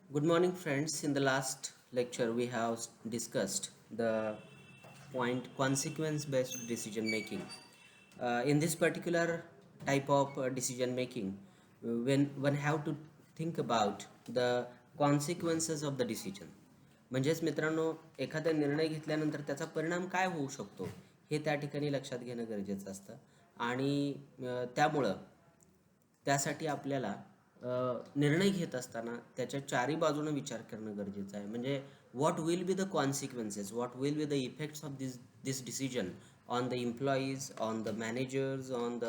Good morning, friends. In the last lecture, we have discussed the point consequence based decision making. In this particular type of decision making, when one have to think about the consequences of the decision. म्हणजेच मित्रांनो, एखादा निर्णय घेतल्यानंतर त्याचा परिणाम काय होऊ शकतो हे त्या ठिकाणी लक्षात घेणं गरजेचं असतं आणि त्यामुळं त्यासाठी आपल्याला निर्णय घेत असताना त्याच्या चारी बाजूने विचार करणं गरजेचं आहे. म्हणजे what will be the consequences, what will be the effects of this decision on the employees, on the managers, on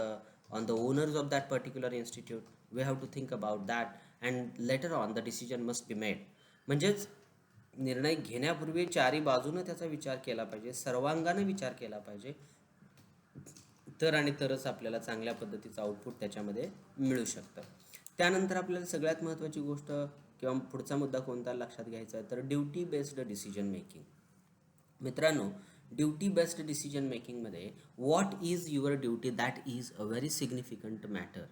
the owners of that particular institute. We have to think about that and later on the decision must be made. म्हणजेच निर्णय घेण्यापूर्वी चारी बाजूनं त्याचा विचार केला पाहिजे, सर्वांगानं विचार केला पाहिजे, तर आणि तरच आपल्याला चांगल्या पद्धतीचं आउटपुट त्याच्यामध्ये मिळू शकतं. त्यानंतर आपल्याला सगळ्यात महत्त्वाची गोष्ट किंवा पुढचा मुद्दा कोणता लक्षात घ्यायचा आहे तर ड्युटी बेस्ड डिसिजन मेकिंग. मित्रांनो, ड्युटी बेस्ड डिसिजन मेकिंगमध्ये what is your duty that is a very significant matter.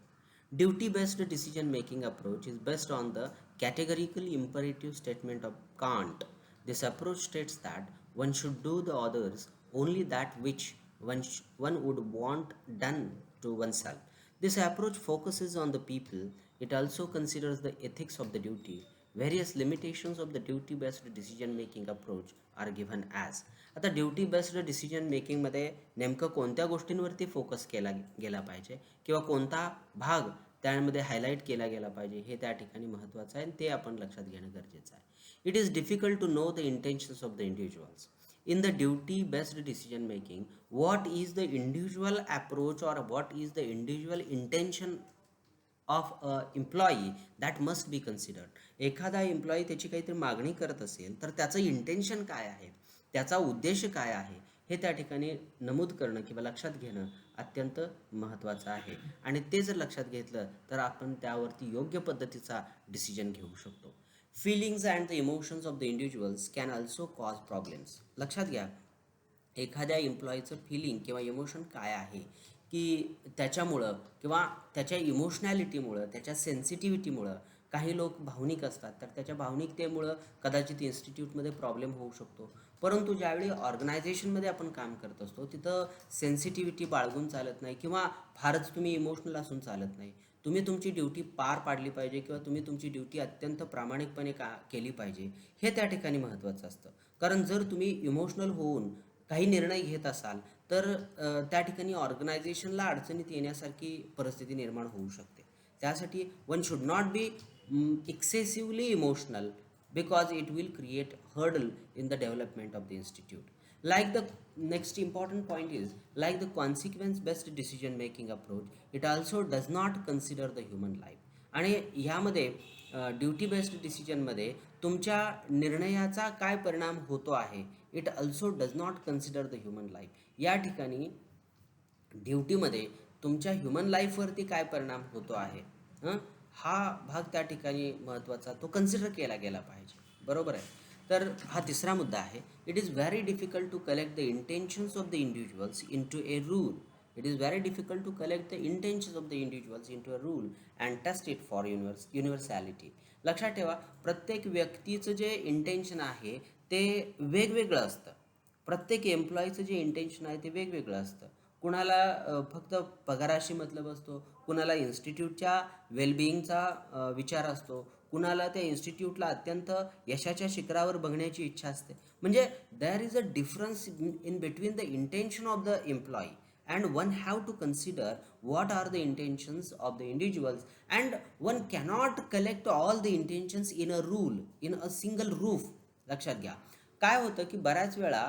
Duty based decision making approach is based on the categorical imperative statement of Kant. This approach states that one should do the others only that which one would want done to oneself. This approach focuses on the people. It also considers the ethics of the duty. Various limitations of the duty based decision making approach are given as. आता duty based decision मेकिंगमध्ये नेमकं कोणत्या गोष्टींवरती focus केला गेला पाहिजे किंवा कोणता भाग त्यामध्ये हायलाईट केला गेला पाहिजे हे त्या ठिकाणी महत्त्वाचं आहे आणि ते आपण लक्षात घेणं गरजेचं आहे. It is difficult to know the intentions of the individuals. In the duty based decision making, what is the individual approach or what is the individual intention of a employee that must be considered. एखादा employee त्याची काहीतरी मागणी करत असेल तर त्याचं intention काय आहे, त्याचा उद्देश काय आहे हे त्या ठिकाणी नमूद करणं किंवा लक्षात घेणं अत्यंत महत्त्वाचं आहे आणि ते जर लक्षात घेतलं तर आपण त्यावरती योग्य पद्धतीचा डिसिजन घेऊ शकतो. Feelings and the emotions of the individuals can also cause problems. लक्षात घ्या, एखाद्या एम्प्लॉईचं फिलिंग किंवा इमोशन काय आहे की त्याच्यामुळं किंवा त्याच्या इमोशनॅलिटीमुळं, त्याच्या सेन्सिटिव्हिटीमुळं काही लोक भावनिक असतात, तर त्याच्या भावनिकतेमुळं कदाचित इन्स्टिट्यूटमध्ये प्रॉब्लेम होऊ शकतो. परंतु ज्यावेळी ऑर्गनायझेशनमध्ये आपण काम करत असतो तिथं सेन्सिटिव्हिटी बाळगून चालत नाही किंवा फारच तुम्ही इमोशनल असून चालत नाही. तुम्ही तुमची ड्युटी पार पाडली पाहिजे किंवा तुम्ही तुमची ड्युटी अत्यंत प्रामाणिकपणे केली पाहिजे हे त्या ठिकाणी महत्त्वाचं असतं. कारण जर तुम्ही इमोशनल होऊन काही निर्णय घेत असाल तर त्या ठिकाणी ऑर्गनायझेशनला अडचणीत येण्यासारखी परिस्थिती निर्माण होऊ शकते. त्यासाठी one should not be excessively emotional because it will create hurdle in the development of the institute. Like the next important point is like the consequence based decision making approach, it also does not consider the human life. आणि ह्यामध्ये duty based डिसिजनमध्ये तुमच्या निर्णयाचा काय परिणाम होतो आहे, it also does not consider the human life. या ठिकाणी ड्युटीमध्ये तुमच्या ह्युमन लाईफवरती काय परिणाम होतो आहे हा भाग त्या ठिकाणी महत्त्वाचा, तो कन्सिडर केला गेला पाहिजे. बरोबर आहे. तर हा तिसरा मुद्दा आहे. It is very difficult to collect the intentions of the individuals into a rule. It is very difficult to collect the intentions of the individuals into a rule and test it for universality. लक्षात ठेवा, प्रत्येक व्यक्तीचं जे intention आहे ते वेगवेगळं असतं. प्रत्येक एम्प्लॉईचं जे इंटेन्शन आहे ते वेगवेगळं असतं. कुणाला फक्त पगाराशी मतलब असतो, कुणाला इन्स्टिट्यूटच्या वेलबिईंगचा विचार असतो, कुणाला त्या इन्स्टिट्यूटला अत्यंत यशाच्या शिखरावर बघण्याची इच्छा असते. म्हणजे there is a difference in between the intention of the employee and one have to consider what are the intentions of the individuals, and one cannot collect all the intentions in a rule, in a single roof. लक्षात घ्या, काय होतं की बऱ्याच वेळा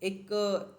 एक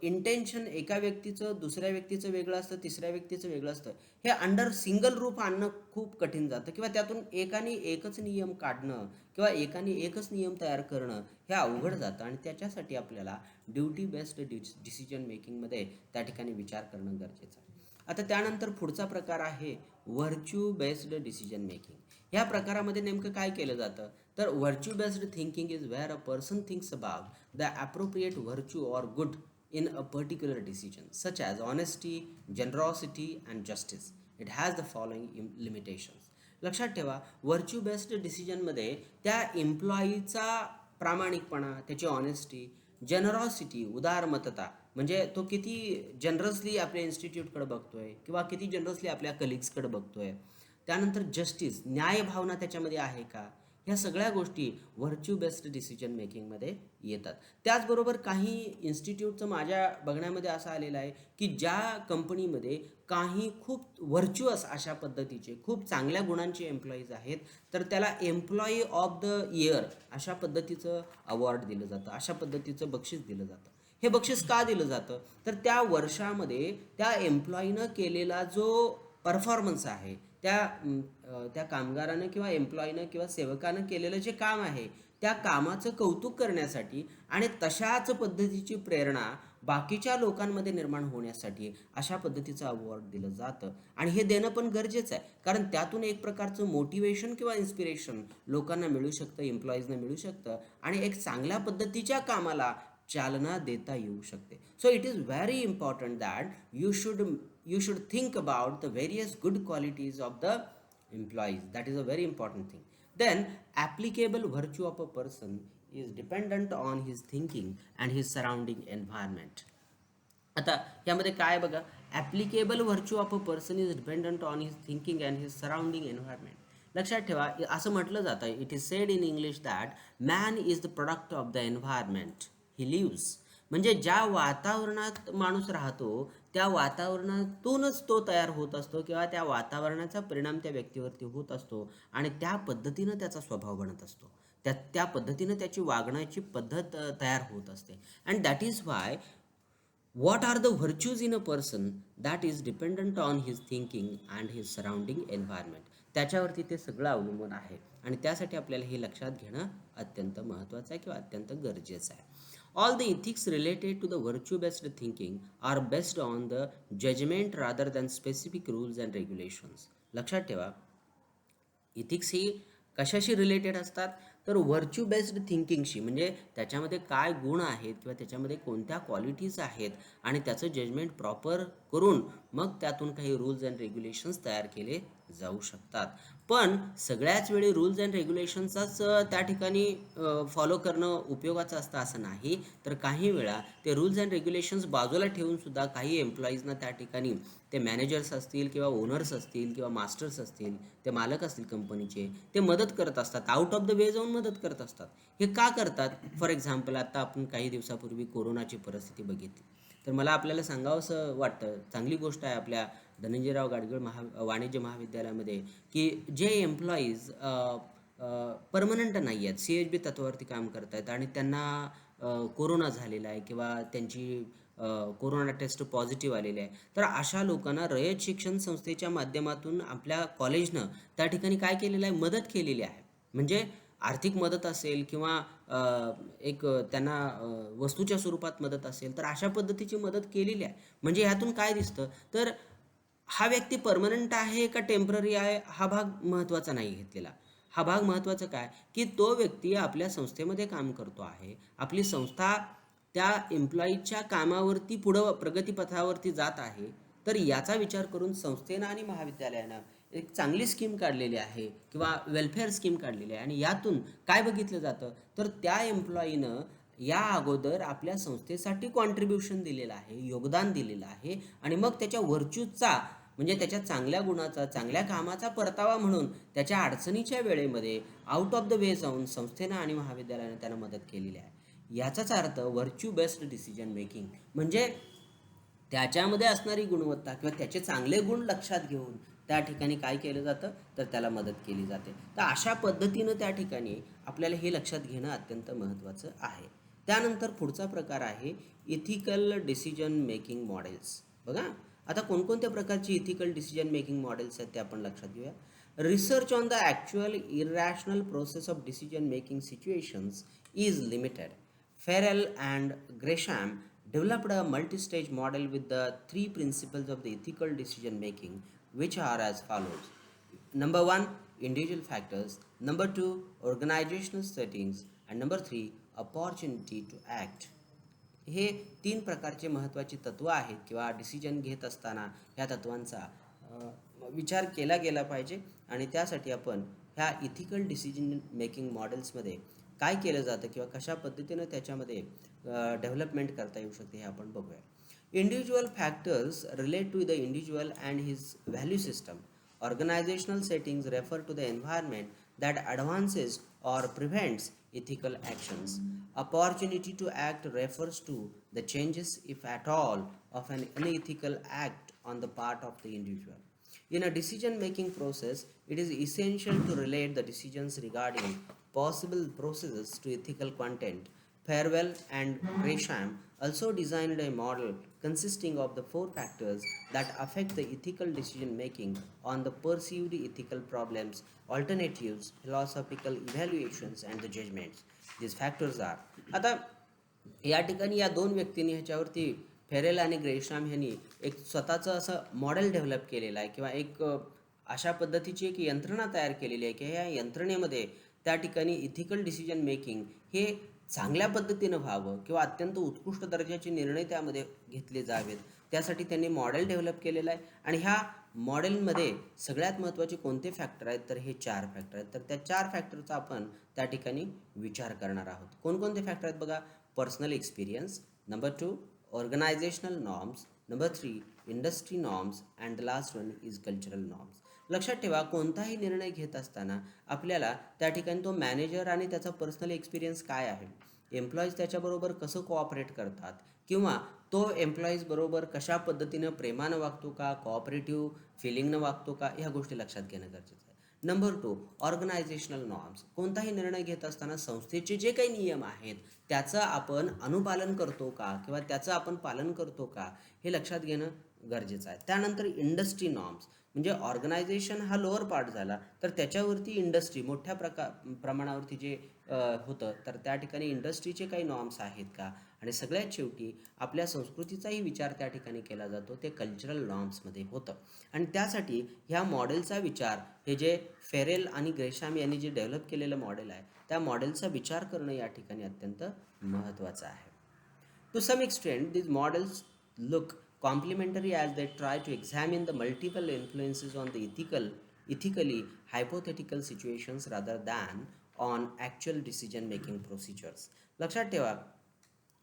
intention एका व्यक्तीचं दुसऱ्या व्यक्तीचं वेगळं असतं, तिसऱ्या व्यक्तीचं वेगळं असतं. हे अंडर सिंगल रूफ आणणं खूप कठीण जातं किंवा त्यातून एकाने एकच नियम काढणं किंवा एकाने एकच नियम तयार करणं हे अवघड जातं आणि त्याच्यासाठी आपल्याला ड्युटी बेस्ड डिसिजन मेकिंगमध्ये त्या ठिकाणी विचार करणं गरजेचं आहे. आता त्यानंतर पुढचा प्रकार आहे व्हर्च्यू बेस्ड डिसिजन मेकिंग. ह्या प्रकारामध्ये नेमकं काय केलं जातं तर virtue based thinking is where a person thinks about the appropriate virtue or good in a particular decision such as honesty, generosity and justice. It has the following limitations. लक्षात ठेवा, virtue based डिसिजनमध्ये त्या एम्प्लॉईचा प्रामाणिकपणा, त्याची honesty, generosity, उदारमतता, म्हणजे तो किती generously आपल्या इन्स्टिट्यूटकडे बघतोय किंवा किती जनरसली आपल्या कलिग्सकडे बघतोय, त्यानंतर जस्टिस, न्यायभावना त्याच्यामध्ये आहे का, ह्या सगळ्या गोष्टी व्हर्च्यू बेस्ड डिसिजन मेकिंगमध्ये येतात. त्याचबरोबर काही इन्स्टिट्यूटचं माझ्या बघण्यामध्ये असं आलेलं आहे की ज्या कंपनीमध्ये काही खूप व्हर्च्युअस अशा पद्धतीचे खूप चांगल्या गुणांचे एम्प्लॉईज आहेत, तर त्याला एम्प्लॉई ऑफ द इयर अशा पद्धतीचं अवॉर्ड दिलं जातं, अशा पद्धतीचं बक्षीस दिलं जातं. हे बक्षीस का दिलं जातं, तर त्या वर्षामध्ये त्या एम्प्लॉईनं केलेला जो परफॉर्मन्स आहे, त्या कामगारानं किंवा एम्प्लॉईनं किंवा सेवकानं केलेलं जे काम आहे, त्या कामाचं कौतुक करण्यासाठी आणि तशाच पद्धतीची प्रेरणा बाकीच्या लोकांमध्ये निर्माण होण्यासाठी अशा पद्धतीचं अवॉर्ड दिलं जातं. आणि हे देणं पण गरजेचं आहे, कारण त्यातून एक प्रकारचं मोटिवेशन किंवा इन्स्पिरेशन लोकांना मिळू शकतं, एम्प्लॉईजना मिळू शकतं आणि एक चांगल्या पद्धतीच्या कामाला चालना देता येऊ शकते. So it is very important that you should think about the various good qualities of the employees. That is a very important thing. Then applicable virtue of a person is dependent on his thinking and his surrounding environment. आता यामध्ये काय बघा, applicable virtue of a person is dependent on his thinking and his surrounding environment. लक्षात ठेवा, असं म्हटलं जातं, it is said in English that man is the product of the environment he lives. म्हणजे ज्या वातावरणात माणूस राहतो त्या वातावरणातूनच तो तयार होत असतो किंवा त्या वातावरणाचा परिणाम त्या व्यक्तीवरती होत असतो आणि त्या पद्धतीनं त्याचा स्वभाव बनत असतो, त्या पद्धतीनं त्याची वागण्याची पद्धत तयार होत असते. And that is why what are the virtues in a person that is dependent on his thinking and his surrounding environment. त्याच्यावरती ते सगळं अवलंबून आहे आणि त्यासाठी आपल्याला हे लक्षात घेणं अत्यंत महत्त्वाचं आहे किंवा अत्यंत गरजेचं आहे. All the ethics related to the virtue based thinking are based on the judgment rather than specific rules and regulations. लक्षात ठेवा, इथिक्स ही कशाशी रिलेटेड असतात, तर व्हर्च्यू बेस्ड थिंकिंगशी, म्हणजे त्याच्यामध्ये काय गुण आहेत किंवा त्याच्यामध्ये कोणत्या क्वालिटीज आहेत आणि त्याचं जजमेंट प्रॉपर करून मग त्यातून काही रूल्स अँड रेग्युलेशन्स तयार केले जाऊ शकतात. पण सगळ्याच वेळी रूल्स अँड रेग्युलेशन्सचाच त्या ठिकाणी फॉलो करणं उपयोगाचं असतं असं नाही, तर काही वेळा ते रूल्स अँड रेग्युलेशन्स बाजूला ठेवूनसुद्धा काही एम्प्लॉईजना त्या ठिकाणी, ते मॅनेजर्स असतील किंवा ओनर्स असतील किंवा मास्टर्स असतील, ते मालक असतील कंपनीचे, ते मदत करत असतात, आउट ऑफ द वे जाऊन मदत करत असतात. हे का करतात? फॉर एक्झाम्पल, आता आपण काही दिवसापूर्वी कोरोनाची परिस्थिती बघितली, तर मला आपल्याला सांगावंसं वाटतं, चांगली गोष्ट आहे आपल्या धनंजयराव गाडगीळ वाणिज्य महाविद्यालयामध्ये की जे एम्प्लॉईज परमनंट नाही आहेत, CHB तत्वावरती काम करत आहेत आणि त्यांना कोरोना झालेला आहे किंवा त्यांची कोरोना टेस्ट पॉझिटिव्ह आलेली आहे, तर अशा लोकांना रयत शिक्षण संस्थेच्या माध्यमातून आपल्या कॉलेजनं त्या ठिकाणी काय केलेलं आहे, मदत केलेली आहे. म्हणजे आर्थिक मदत असेल किंवा एक त्यांना वस्तूच्या स्वरूपात मदत असेल, तर अशा पद्धतीची मदत केलेली आहे. म्हणजे ह्यातून काय दिसतं, तर हा व्यक्ती परमनंट आहे का टेम्पररी आहे हा भाग महत्त्वाचा नाही घेतलेला. हा भाग महत्त्वाचा काय, की तो व्यक्ती आपल्या संस्थेमध्ये काम करतो आहे, आपली संस्था त्या एम्प्लॉईच्या कामावरती पुढं प्रगतीपथावरती जात आहे, तर याचा विचार करून संस्थेनं आणि महाविद्यालयानं एक चांगली स्कीम काढलेली आहे किंवा वेलफेअर स्कीम काढलेली आहे. आणि यातून काय बघितलं जातं, तर त्या एम्प्लॉईनं या अगोदर आपल्या संस्थेसाठी कॉन्ट्रीब्युशन दिलेलं आहे, योगदान दिलेलं आहे आणि मग त्याच्या व्हर्च्यूचा, म्हणजे त्याच्या चांगल्या गुणाचा, चांगल्या कामाचा परतावा म्हणून त्याच्या अडचणीच्या वेळेमध्ये आउट ऑफ द वे जाऊन संस्थेनं आणि महाविद्यालयानं त्यांना मदत केलेली आहे. याचाच अर्थ व्हर्च्यू बेस्ड डिसिजन मेकिंग म्हणजे त्याच्यामध्ये असणारी गुणवत्ता किंवा त्याचे चांगले गुण लक्षात घेऊन त्या ठिकाणी काय केलं जातं, तर त्याला मदत केली जाते. तर अशा पद्धतीनं त्या ठिकाणी आपल्याला हे लक्षात घेणं अत्यंत महत्त्वाचं आहे. त्यानंतर पुढचा प्रकार आहे इथिकल डिसिजन मेकिंग मॉडेल्स. बघा, आता कोणकोणत्या प्रकारची इथिकल डिसिजन मेकिंग मॉडेल्स आहेत ते आपण लक्षात घेऊया. Research on the actual irrational process of decision making situations is limited. Farrell and Gresham developed a multistage model with the three principles of the ethical decision making, which are as follows. Number 1, individual factors. Number 2, organizational settings. And number 3, opportunity to act. हे 3 प्रकारचे महत्त्वाचे तत्त्व आहेत किंवा decision घेत असताना या तत्त्वांचा विचार केला गेला पाहिजे. आणि त्यासाठी आपण ह्या इथिकल डिसिजन मेकिंग मॉडेल्समध्ये काय केलं जातं किंवा कशा पद्धतीनं त्याच्यामध्ये डेव्हलपमेंट करता येऊ शकते हे आपण बघूया. Individual factors relate to the individual and his value system. Organizational settings refer to the environment that advances or prevents ethical actions. Opportunity to act refers to the changes, if at all, of an unethical act on the part of the individual. In a decision making process, it is essential to relate the decisions regarding possible processes to ethical content. Farewell and Gresham also designed a model consisting of the four factors that affect the ethical decision making on the perceived ethical problems, alternatives, philosophical evaluations, and the judgments. These factors are. आता या ठिकाणी या दोन व्यक्तींनी ह्याच्यावरती फेरेल आणि ग्रेशाम ह्यांनी एक स्वतःचं असं मॉडेल डेव्हलप केलेलं आहे किंवा एक अशा पद्धतीची एक यंत्रणा तयार केलेली आहे की ह्या यंत्रणेमध्ये त्या ठिकाणी इथिकल डिसिजन मेकिंग हे चांगल्या पद्धतीनं व्हावं किंवा अत्यंत उत्कृष्ट दर्जाचे निर्णय त्यामध्ये घेतले जावेत, त्यासाठी त्यांनी मॉडेल डेव्हलप केलेलं आहे. आणि ह्या मॉडेलमध्ये सगळ्यात महत्त्वाचे कोणते फॅक्टर आहेत तर हे 4 फॅक्टर आहेत. तर त्या 4 फॅक्टरचा आपण त्या ठिकाणी विचार करणार आहोत. कोणकोणते फॅक्टर आहेत बघा. Personal experience, number 2 organisational norms, number 3 industry norms, and the last one is cultural norms. लक्षात ठेवा, कोणताही निर्णय घेत असताना आपल्याला त्या ठिकाणी तो मॅनेजर आणि त्याचा पर्सनल एक्सपिरियन्स काय आहे, एम्प्लॉईज त्याच्याबरोबर कसं कोऑपरेट करतात किंवा तो एम्प्लॉईज बरोबर कशा पद्धतीनं प्रेमानं वागतो का, कोऑपरेटिव्ह फिलिंगनं वागतो का, ह्या गोष्टी लक्षात घेणं गरजेचं आहे. Number 2 organisational norms. कोणताही निर्णय घेत असताना संस्थेचे जे काही नियम आहेत त्याचं आपण अनुपालन करतो का किंवा त्याचं आपण पालन करतो का हे लक्षात घेणं गरजेचं आहे. त्यानंतर इंडस्ट्री नॉर्म्स, म्हणजे ऑर्गनायझेशन हा लोअर पार्ट झाला तर त्याच्यावरती इंडस्ट्री मोठ्या प्रमाणावरती जे होतं तर त्या ठिकाणी इंडस्ट्रीचे काही नॉर्म्स आहेत का. आणि सगळ्यात शेवटी आपल्या संस्कृतीचाही विचार त्या ठिकाणी केला जातो, ते कल्चरल नॉर्म्समध्ये होतं. आणि त्यासाठी ह्या मॉडेलचा विचार, हे जे फेरेल आणि ग्रेशाम यांनी जे डेव्हलप केलेलं मॉडेल आहे त्या मॉडेलचा विचार करणं या ठिकाणी अत्यंत महत्त्वाचं आहे. To some extent, these models look complementary as they try to examine the multiple influences on the ethically hypothetical situations rather than on actual decision-making procedures. लक्षात ठेवा,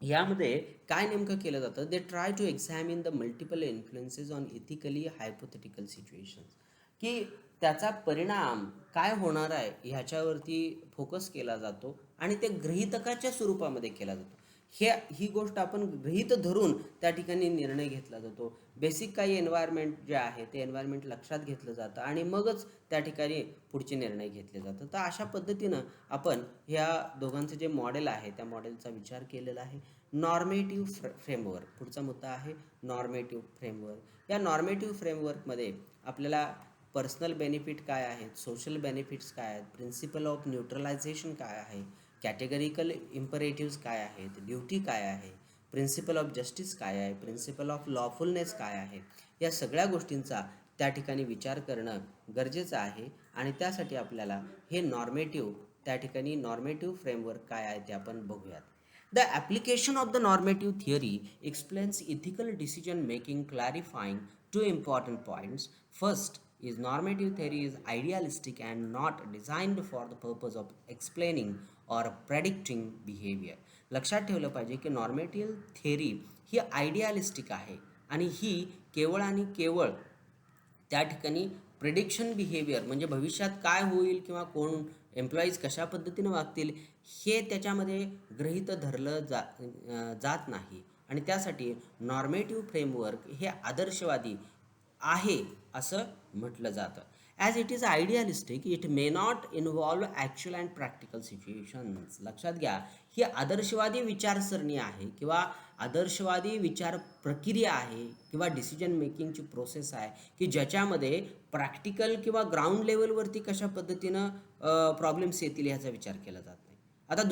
यामध्ये काय नेमकं केलं जातं, they try to examine the multiple influences on ethically hypothetical situations, की त्याचा परिणाम काय होणार आहे ह्याच्यावरती फोकस केला जातो आणि ते गृहीतकाच्या स्वरूपामध्ये केला जातो. ही गोष्ट आपण गृहीत धरून त्या ठिकाणी निर्णय घेतला जातो. बेसिक काही एन्व्हायरमेंट जे आहे ते एन्व्हायरमेंट लक्षात घेतलं जातं आणि मगच त्या ठिकाणी पुढचे निर्णय घेतले जातात. तर अशा पद्धतीनं आपण ह्या दोघांचं जे मॉडेल आहे त्या मॉडेलचा विचार केलेला आहे. नॉर्मेटिव्ह फ्रेमवर्क, पुढचा मुद्दा आहे नॉर्मेटिव्ह फ्रेमवर्क. या नॉर्मेटिव्ह फ्रेमवर्कमध्ये आपल्याला पर्सनल बेनिफिट काय आहेत, सोशल बेनिफिट्स काय आहेत, प्रिन्सिपल ऑफ न्यूट्रलायझेशन काय आहे, कॅटेगरिकल इम्परेटिव्स काय आहेत, ड्युटी काय आहे, प्रिन्सिपल ऑफ जस्टिस काय आहे, प्रिन्सिपल ऑफ लॉफुलनेस काय आहे, या सगळ्या गोष्टींचा त्या ठिकाणी विचार करणं गरजेचं आहे. आणि त्यासाठी आपल्याला हे नॉर्मेटिव्ह, त्या ठिकाणी नॉर्मेटिव्ह फ्रेमवर्क काय आहे ते आपण बघूयात. The application of the normative theory explains ethical decision making, clarifying two important points. First is normative theory is idealistic and not designed for the purpose of explaining or predicting behavior. लक्षात ठेवलं पाहिजे की नॉर्मेटिव्ह theory ही आयडियालिस्टिक आहे आणि ही केवळ आणि केवळ त्या ठिकाणी प्रिडिक्शन बिहेवियर, म्हणजे भविष्यात काय होईल किंवा कोण एम्प्लॉईज कशा पद्धतीनं वागतील हे त्याच्यामध्ये गृहीत धरलं जात नाही. आणि त्यासाठी नॉर्मेटिव्ह फ्रेमवर्क हे आदर्शवादी आहे असं म्हटलं जातं. As it is idealistic it may not involve actual and practical situations. लक्षात घ्या, ही आदर्शवादी विचारसरणी आहे किंवा आदर्शवादी विचार प्रक्रिया आहे किंवा डिसिजन मेकिंगची प्रोसेस आहे की ज्याच्यामध्ये प्रॅक्टिकल किंवा ग्राउंड लेवलवरती कशा पद्धतीनं प्रॉब्लेम्स येतील ह्याचा विचार केला जात नाही. आता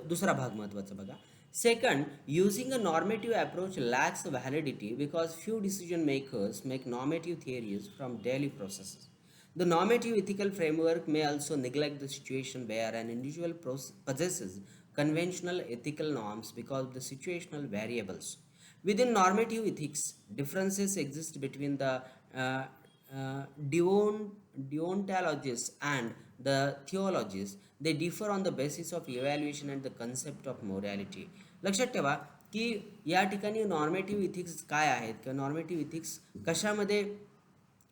दुसरा भाग महत्त्वाचा बघा. Second, using a normative approach lacks validity because few decision makers make normative theories from daily processes. The normative ethical framework may also neglect the situation where an individual possesses conventional ethical norms because of the situational variables. Within normative ethics, differences exist between the deontologists and the theologists, they differ on the basis of evaluation and the concept of morality. लक्षात ठेवा की या ठिकाणी नॉर्मेटिव्ह ethics काय आहेत किंवा नॉर्मेटिव्ह ethics कशामध्ये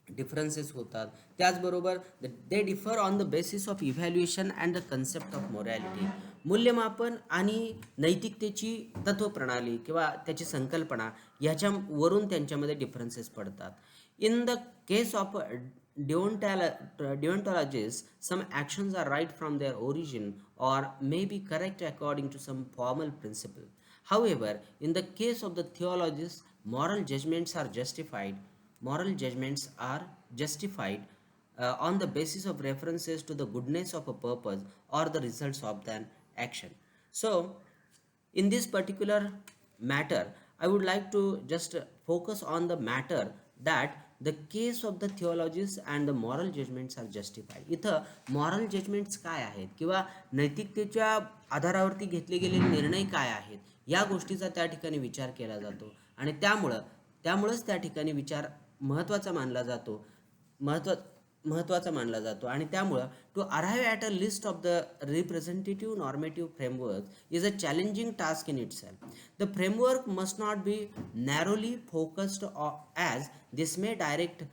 differences होतात. त्याचबरोबर they differ on the basis of evaluation and the concept of morality. मूल्यमापन आणि नैतिकतेची तत्वप्रणाली किंवा त्याची संकल्पना ह्याच्यावरून त्यांच्यामध्ये डिफरन्सेस पडतात. In the case of deontologists, some actions are right from their origin or may be correct according to some formal principle. However, in the case of the theologists, moral judgments are justified on the basis of references to the goodness of a purpose or the results of an action. So in this particular matter, I would like to just focus on the matter that the case of the theologists and the moral judgments are justified. इथं moral judgments काय आहेत किंवा नैतिकतेच्या आधारावरती घेतले गेलेले निर्णय काय आहेत या गोष्टीचा त्या ठिकाणी विचार केला जातो आणि त्यामुळेच त्या ठिकाणी विचार महत्त्वाचा मानला जातो आणि त्यामुळं to arrive at a list of the representative normative framework is a challenging task in itself. The framework must not be narrowly focused as this may direct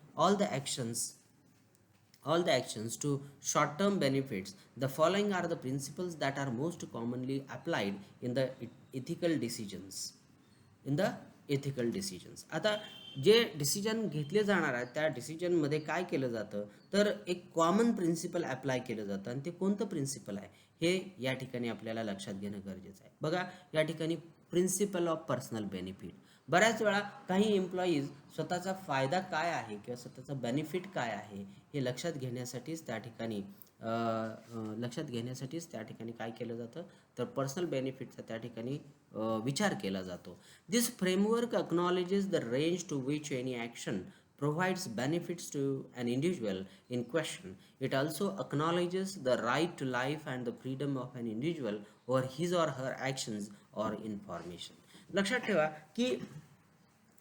all the actions to short-term benefits. The following are the principles that are most commonly applied in the ethical decisions. आता जे decision घेतले जाणार आहेत त्या डिसिजनमध्ये काय केलं जातं तर एक कॉमन प्रिन्सिपल अप्लाय केलं जातं आणि ते कोणतं प्रिन्सिपल आहे हे या ठिकाणी आपल्याला लक्षात घेणं गरजेचं आहे. बघा या ठिकाणी प्रिन्सिपल ऑफ पर्सनल बेनिफिट. बऱ्याच वेळा काही एम्प्लॉईज स्वतःचा फायदा काय आहे किंवा स्वतःचा बेनिफिट काय आहे हे लक्षात घेण्यासाठीच त्या ठिकाणी काय केलं जातं तर पर्सनल बेनिफिटचा त्या ठिकाणी विचार केला जातो. This framework acknowledges the range to which any action provides benefits to an individual in question. It also acknowledges the right to life and the freedom of an individual over his or her actions or information. लक्षात ठेवा की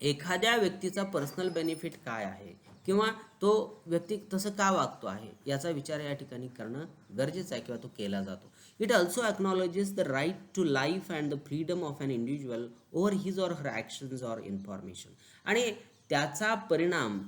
एखाद्या व्यक्तीचा personal benefit काय आहे किंवा तो व्यक्ती तसं का वागतो आहे याचा विचार या ठिकाणी करणं गरजेचं आहे किंवा तो केला जातो. It also acknowledges the right to life and the freedom of an individual over his or her actions or information. आणि त्याचा परिणाम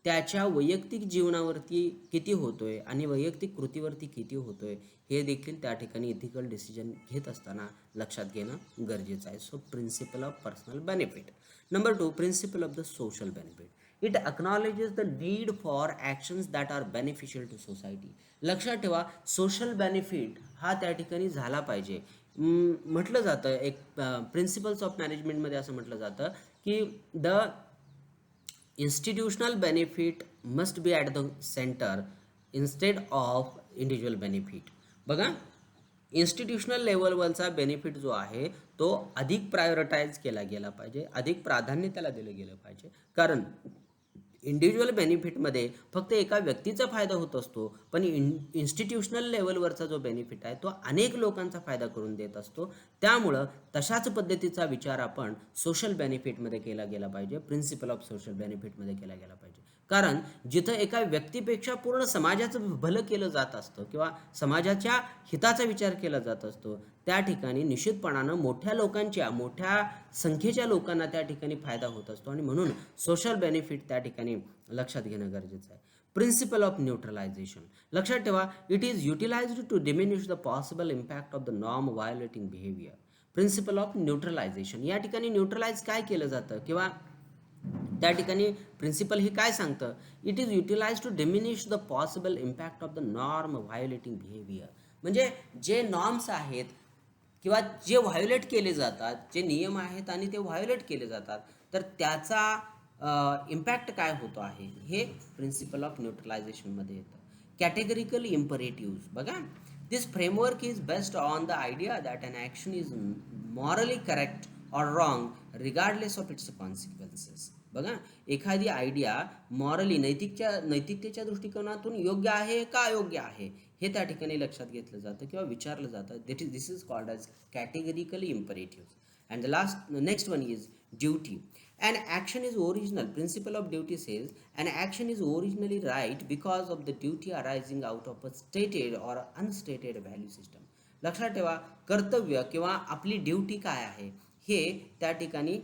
त्याच्या वैयक्तिक जीवनावरती किती होतोय आणि वैयक्तिक कृतीवरती किती होतोय हे देखील त्या ठिकाणी इथिकल डिसिजन घेत असताना लक्षात घेणं गरजेचं आहे. So principle of personal benefit. Number 2, principle of the social benefit. It acknowledges the need for actions that are beneficial to society. लक्षात ठेवा सोशल बेनिफिट हा त्या ठिकाणी झाला पाहिजे. म्हटलं जातं एक प्रिन्सिपल्स ऑफ मॅनेजमेंटमध्ये असं म्हटलं जातं की the institutional benefit must be at the center instead of individual benefit. बघा इन्स्टिट्यूशनल लेवलवरचा बेनिफिट जो आहे तो अधिक प्रायोरिटाईज केला गेला पाहिजे, अधिक प्राधान्य त्याला दिलं गेलं पाहिजे. कारण इंडिव्हिज्युअल बेनिफिटमध्ये फक्त एका व्यक्तीचा फायदा होत असतो पण इन्स्टिट्यूशनल लेवलवरचा जो बेनिफिट आहे तो अनेक लोकांचा फायदा करून देत असतो. त्यामुळं तशाच पद्धतीचा विचार आपण सोशल बेनिफिटमध्ये केला गेला पाहिजे, प्रिन्सिपल ऑफ सोशल बेनिफिटमध्ये केला गेला पाहिजे. कारण जिथं एका व्यक्तीपेक्षा पूर्ण समाजाचं भलं केलं जात असतं किंवा समाजाच्या हिताचा विचार केला जात असतो त्या ठिकाणी निश्चितपणानं मोठ्या संख्येच्या लोकांना त्या ठिकाणी फायदा होत असतो आणि म्हणून सोशल बेनिफिट त्या ठिकाणी लक्षात घेणं गरजेचं आहे. Principle of neutralization. लक्षात ठेवा it is utilized to diminish the possible impact of the norm violating behaviour. Principle of neutralization. या ठिकाणी न्यूट्रलाइज काय केलं जातं किंवा त्या ठिकाणी प्रिन्सिपल हे काय सांगतं. It is utilize to diminish the possible impact of the norm violating behaviour. म्हणजे जे नॉर्म्स आहेत किंवा जे व्हायोलेट केले जातात, जे नियम आहेत आणि ते व्हायोलेट केले जातात तर त्याचा इम्पॅक्ट काय होतो आहे हे प्रिन्सिपल ऑफ न्यूट्रलायझेशनमध्ये येतं. Categorical imperatives. बघा this framework is based on the idea that an action is morally correct or wrong regardless of its consequences. बघा एखादी आयडिया मॉरली नैतिकतेच्या दृष्टिकोनातून योग्य आहे का अयोग्य आहे हे त्या ठिकाणी लक्षात घेतलं जातं किंवा विचारलं जातं. This is called as categorically imperative. And the next one is duty. An action is original. Principle of duty says an action is originally right because of the duty arising out of a stated or unstated value system. लक्षात ठेवा, कर्तव्य किंवा आपली duty काय आहे हे त्या ठिकाणी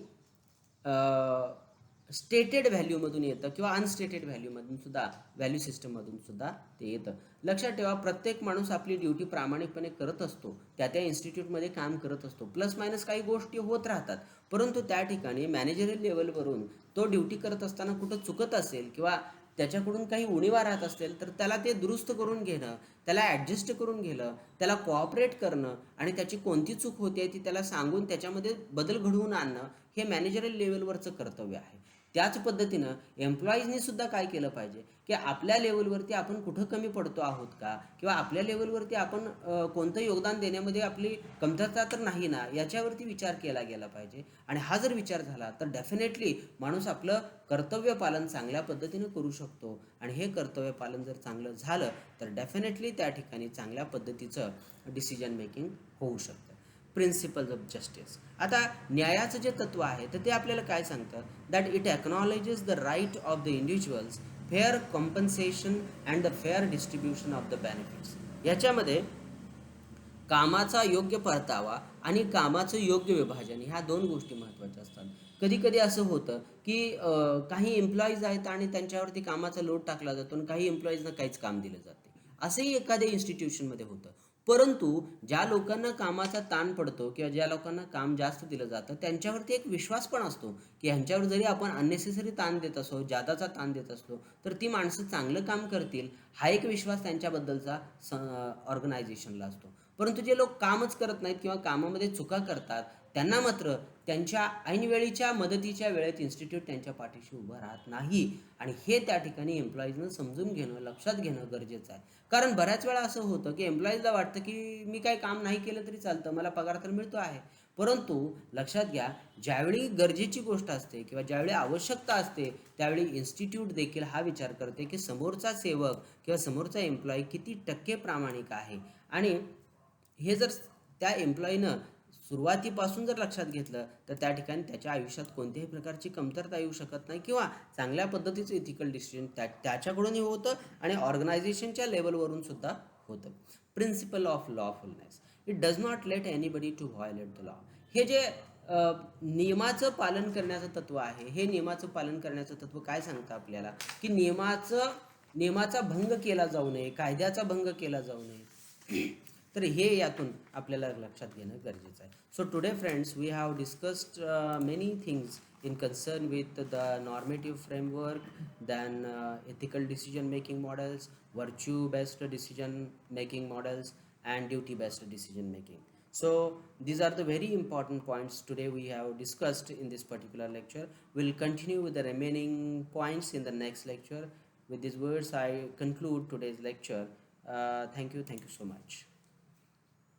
स्टेटेड व्हॅल्यूमधून येतं किंवा अनस्टेटेड व्हॅल्यूमधून सुद्धा, व्हॅल्यू सिस्टममधून सुद्धा ते येतं. लक्षात ठेवा, प्रत्येक माणूस आपली ड्युटी प्रामाणिकपणे करत असतो, त्या इन्स्टिट्यूटमध्ये काम करत असतो. प्लस मायनस काही गोष्टी होत राहतात, परंतु त्या ठिकाणी मॅनेजरियल लेवलवरून तो ड्युटी करत असताना कुठं चुकत असेल किंवा त्याच्याकडून काही उणीवा राहत असेल तर त्याला ते दुरुस्त करून घेणं, त्याला ॲडजस्ट करून घेणं, त्याला कोऑपरेट करणं आणि त्याची कोणती चूक होते ती त्याला सांगून त्याच्यामध्ये बदल घडवून आणणं हे मॅनेजरियल लेवलवरचं कर्तव्य आहे. त्याच पद्धतीनं एम्प्लॉईजनी सुद्धा काय केलं पाहिजे की आपल्या लेवलवरती आपण कुठं कमी पडतो आहोत का, किंवा आपल्या लेवलवरती आपण कोणतं योगदान देण्यामध्ये आपली कमतरता तर नाही ना, याच्यावरती विचार केला गेला पाहिजे. आणि हा जर विचार झाला तर डेफिनेटली माणूस आपलं कर्तव्य पालन चांगल्या पद्धतीनं करू शकतो. आणि हे कर्तव्य पालन जर चांगलं झालं तर डेफिनेटली त्या ठिकाणी चांगल्या पद्धतीचं डिसिजन मेकिंग होऊ शकतं. Principles of justice. आता न्यायाचं जे तत्व आहे तर ते आपल्याला काय सांगतं, that it acknowledges the right of the individuals, fair compensation and the fair distribution of the benefits. याच्यामध्ये कामाचा योग्य परतावा आणि कामाचं योग्य विभाजन ह्या दोन गोष्टी महत्त्वाच्या असतात. कधी कधी असं होतं की काही एम्प्लॉईज आहेत आणि त्यांच्यावरती कामाचा लोड टाकला जातो आणि काही एम्प्लॉईजना काहीच काम दिलं जाते, असंही एखाद्या इन्स्टिट्यूशनमध्ये होतं. परंतु ज्या लोकांना कामाचा ताण पडतो किंवा ज्या लोकांना काम जास्त दिलं जातं त्यांच्यावरती एक विश्वास पण असतो की ह्यांच्यावर जरी आपण अननेसेसरी ताण देत असो, जादाचा ताण देत असलो तर ती माणसं चांगलं काम करतील, हा एक विश्वास त्यांच्याबद्दलचा ऑर्गनायझेशनला असतो. परंतु जे लोक कामच करत नाहीत किंवा कामामध्ये चुका करतात त्यांना मात्र त्यांच्या ऐनवेळीच्या मदतीच्या वेळेत इन्स्टिट्यूट त्यांच्या पाठीशी उभं राहत नाही. आणि हे त्या ठिकाणी एम्प्लॉईजनं समजून घेणं, लक्षात घेणं गरजेचं आहे. कारण बऱ्याच वेळा असं होतं की एम्प्लॉईजला वाटतं की मी काही काम नाही केलं तरी चालतं, मला पगार तर मिळतो आहे. परंतु लक्षात घ्या, ज्यावेळी गरजेची गोष्ट असते किंवा ज्यावेळी आवश्यकता असते त्यावेळी इन्स्टिट्यूट देखील हा विचार करते की समोरचा सेवक किंवा समोरचा एम्प्लॉई किती टक्के प्रामाणिक आहे. आणि हे जर त्या एम्प्लॉईनं सुरुवातीपासून जर लक्षात घेतलं तर त्या ठिकाणी त्याच्या आयुष्यात कोणत्याही प्रकारची कमतरता येऊ शकत नाही किंवा चांगल्या पद्धतीचं इथिकल डिसिजन त्याच्याकडूनही होतं आणि ऑर्गनायझेशनच्या लेवलवरून सुद्धा होतं. Principle of lawfulness, it does not let anybody to violate the law. हे जे नियमाचं पालन करण्याचं तत्व आहे, हे नियमाचं पालन करण्याचं तत्व काय सांगतं आपल्याला की नियमाचा भंग केला जाऊ नये, कायद्याचा भंग केला जाऊ नये. तर हे यातून आपल्याला लक्षात घेणं गरजेचं आहे. So today friends we have discussed many things in concern with the normative framework, then ethical decision making models, virtue based decision making models, and duty based decision making. So these are the very important points today we have discussed in this particular lecture. We'll continue with the remaining points in the next lecture. With these words I conclude today's lecture. Thank you so much.